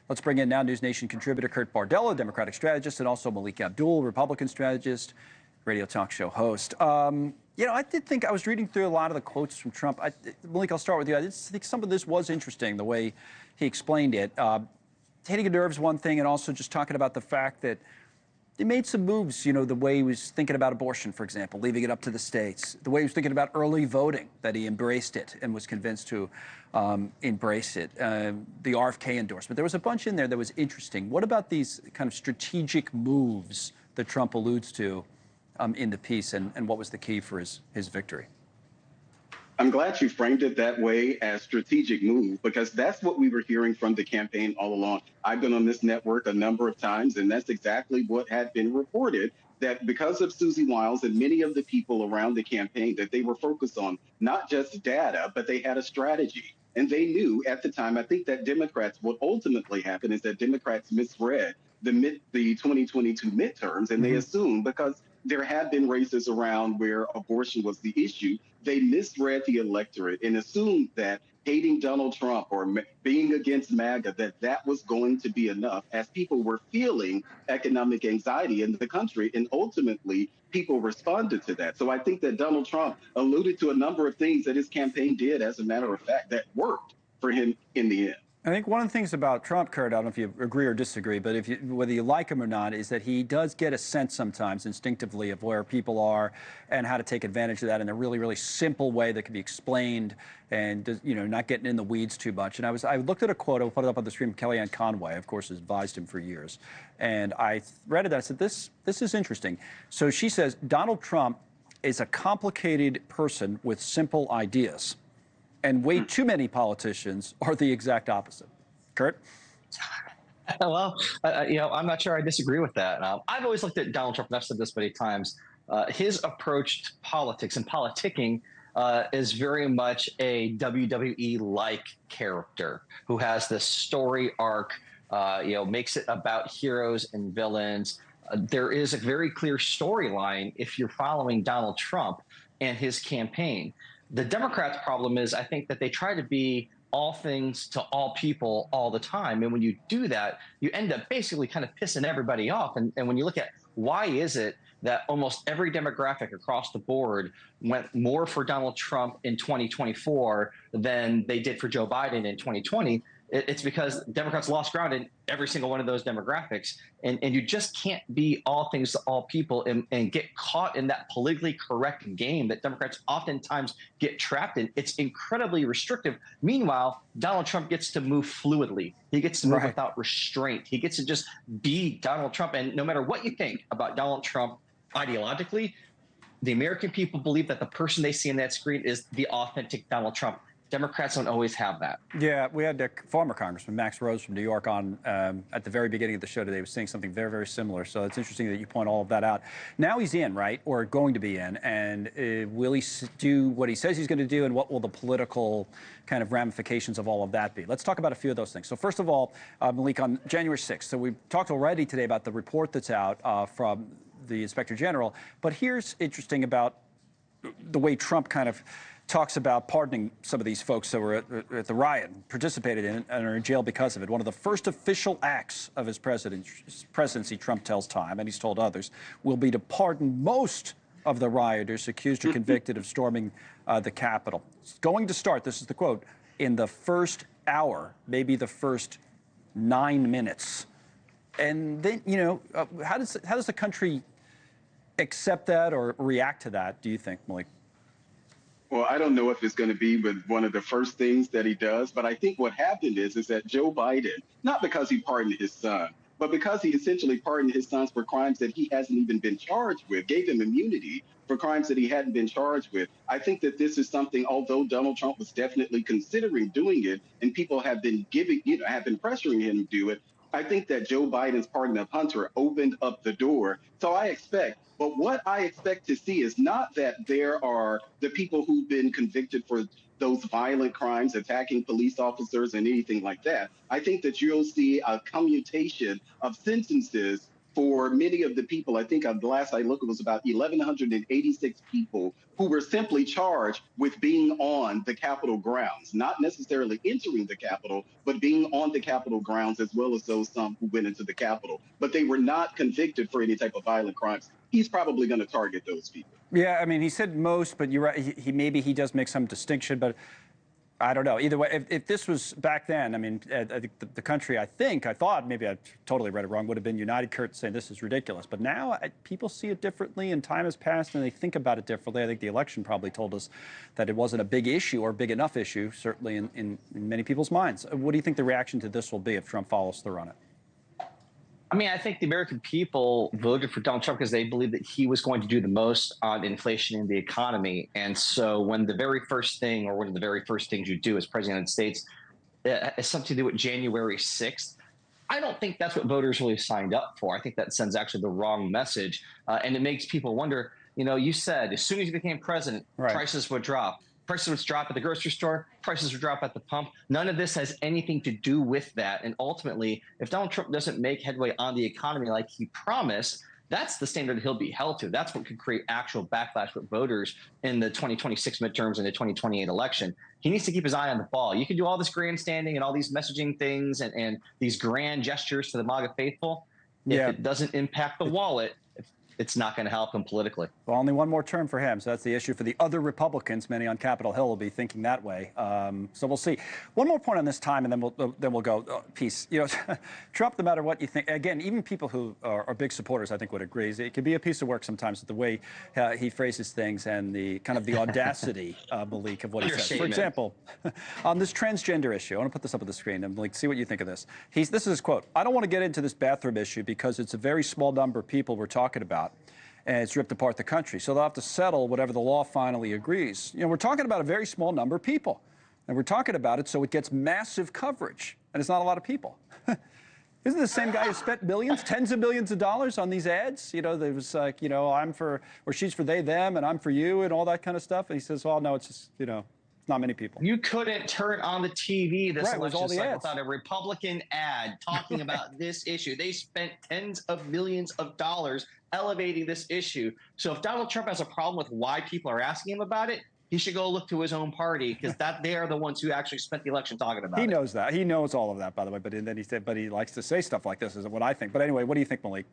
Let's bring in Now News Nation contributor Kurt Bardello, Democratic strategist, and also Malik Abdul, Republican strategist, radio talk show host. I did think I was reading through a lot of the quotes from Trump. Malik, I'll start with you. I did think some of this was interesting, the way he explained it. Hitting a nerve is one thing, and also just talking about the fact that he made some moves, the way he was thinking about abortion, for example, leaving it up to the states, the way he was thinking about early voting, that he embraced it and was convinced to embrace it, the RFK endorsement. There was a bunch in there that was interesting. What about these kind of strategic moves that Trump alludes to in the piece, and what was the key for his victory? I'm glad you framed it that way, as strategic move, because that's what we were hearing from the campaign all along. I've been on this network a number of times, and that's exactly what had been reported, that because of Susie Wiles and many of the people around the campaign, that they were focused on not just data, but they had a strategy. And they knew at the time, I think that Democrats, what ultimately happened is that Democrats misread the 2022 midterms, and they assumed, because there had been races around where abortion was the issue, they misread the electorate and assumed that hating Donald Trump or being against MAGA, that was going to be enough, as people were feeling economic anxiety in the country. And ultimately, people responded to that. So I think that Donald Trump alluded to a number of things that his campaign did, as a matter of fact, that worked for him in the end. I think one of the things about Trump, Kurt, I don't know if you agree or disagree, but whether you like him or not, is that he does get a sense sometimes instinctively of where people are and how to take advantage of that in a really, really simple way that can be explained and, not getting in the weeds too much. And I looked at a quote, I'll put it up on the screen, Kellyanne Conway, of course, has advised him for years. And I read it, I said, this is interesting. So she says, Donald Trump is a complicated person with simple ideas. And way too many politicians are the exact opposite. Kurt? Well, I'm not sure I disagree with that. I've always looked at Donald Trump, and I've said this many times, his approach to politics and politicking is very much a WWE-like character who has this story arc, makes it about heroes and villains. There is a very clear storyline if you're following Donald Trump and his campaign. The Democrats' problem is, I think, that they try to be all things to all people all the time. And when you do that, you end up basically kind of pissing everybody off. And when you look at why is it that almost every demographic across the board went more for Donald Trump in 2024 than they did for Joe Biden in 2020, it's because Democrats lost ground in every single one of those demographics. And you just can't be all things to all people and get caught in that politically correct game that Democrats oftentimes get trapped in. It's incredibly restrictive. Meanwhile, Donald Trump gets to move fluidly. He gets to move without restraint. He gets to just be Donald Trump. And no matter what you think about Donald Trump ideologically, the American people believe that the person they see on that screen is the authentic Donald Trump. Democrats don't always have that. Yeah, we had former Congressman Max Rose from New York on at the very beginning of the show today. He was saying something very, very similar. So it's interesting that you point all of that out. Now he's in, right, or going to be in, and will he do what he says he's going to do, and what will the political kind of ramifications of all of that be? Let's talk about a few of those things. So first of all, Malik, on January 6th, so we've talked already today about the report that's out from the Inspector General, but here's interesting about the way Trump kind of talks about pardoning some of these folks that were at the riot, participated in it, and are in jail because of it. One of the first official acts of his presidency, Trump tells Time, and he's told others, will be to pardon most of the rioters accused or convicted of storming the Capitol. It's going to start, this is the quote, in the first hour, maybe the first 9 minutes. And then, how does the country accept that or react to that, do you think, Malik? Well, I don't know if it's going to be with one of the first things that he does, but I think what happened is that Joe Biden, not because he pardoned his son, but because he essentially pardoned his sons for crimes that he hasn't even been charged with, gave him immunity for crimes that he hadn't been charged with. I think that this is something, although Donald Trump was definitely considering doing it, and people have been have been pressuring him to do it, I think that Joe Biden's pardon of Hunter opened up the door. So but what I expect to see is not that there are the people who've been convicted for those violent crimes, attacking police officers and anything like that. I think that you'll see a commutation of sentences for many of the people. I think the last I looked, it was about 1,186 people who were simply charged with being on the Capitol grounds, not necessarily entering the Capitol, but being on the Capitol grounds, as well as those some who went into the Capitol. But they were not convicted for any type of violent crimes. He's probably going to target those people. Yeah, I mean, he said most, but you're right. Maybe he does make some distinction, but I don't know. Either way, if this was back then, I mean, I think the country, I thought, maybe I totally read it wrong, would have been united, Kurt, saying this is ridiculous. But now people see it differently, and time has passed, and they think about it differently. I think the election probably told us that it wasn't a big issue or big enough issue, certainly in many people's minds. What do you think the reaction to this will be if Trump follows through on it? I mean, I think the American people voted for Donald Trump because they believed that he was going to do the most on inflation in the economy. And so when the very first thing, or one of the very first things you do as president of the United States has something to do with January 6th, I don't think that's what voters really signed up for. I think that sends actually the wrong message. And it makes people wonder, you said as soon as you became president, prices would drop. Prices would drop at the grocery store, prices would drop at the pump. None of this has anything to do with that. And ultimately, if Donald Trump doesn't make headway on the economy like he promised, that's the standard he'll be held to. That's what could create actual backlash with voters in the 2026 midterms and the 2028 election. He needs to keep his eye on the ball. You can do all this grandstanding and all these messaging things and these grand gestures for the MAGA faithful. If it doesn't impact the wallet, it's not going to help him politically. Well, only one more term for him, so that's the issue for the other Republicans. Many on Capitol Hill will be thinking that way. So we'll see. One more point on this time, and then we'll go. Peace. Trump, no matter what you think, again, even people who are big supporters, I think, would agree. It can be a piece of work sometimes with the way he phrases things and the kind of the audacity, Malik, of what he says. For example, on this transgender issue, I want to put this up on the screen and Malik, see what you think of this. This is his quote: "I don't want to get into this bathroom issue because it's a very small number of people we're talking about. And it's ripped apart the country. So they'll have to settle whatever the law finally agrees." We're talking about a very small number of people. And we're talking about it so it gets massive coverage. And it's not a lot of people. Isn't the same guy who spent millions, tens of millions of dollars on these ads? There was like, I'm for, or she's for they, them, and I'm for you, and all that kind of stuff. And he says, well, no, it's just, it's not many people. You couldn't turn on the TV this election cycle ads without a Republican ad talking about this issue. They spent tens of millions of dollars elevating this issue. So if Donald Trump has a problem with why people are asking him about it, he should go look to his own party, because they are the ones who actually spent the election talking about it. He knows that. He knows all of that, by the way. But then he said, but he likes to say stuff like this, is what I think. But anyway, what do you think, Malik?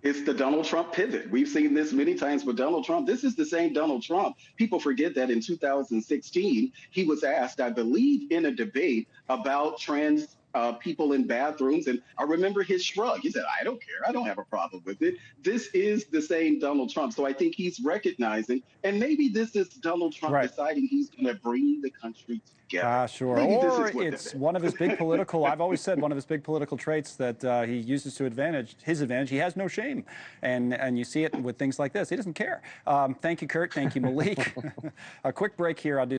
It's the Donald Trump pivot. We've seen this many times with Donald Trump. This is the same Donald Trump. People forget that in 2016, he was asked, I believe, in a debate about trans people in bathrooms. And I remember his shrug. He said, I don't care. I don't have a problem with it. This is the same Donald Trump. So I think he's recognizing, and maybe this is Donald Trump deciding he's going to bring the country together. Sure. Or it's one of his big political, I've always said, one of his big political traits that he uses to his advantage. He has no shame. And you see it with things like this. He doesn't care. Thank you, Kurt. Thank you, Malik. A quick break here. I'll do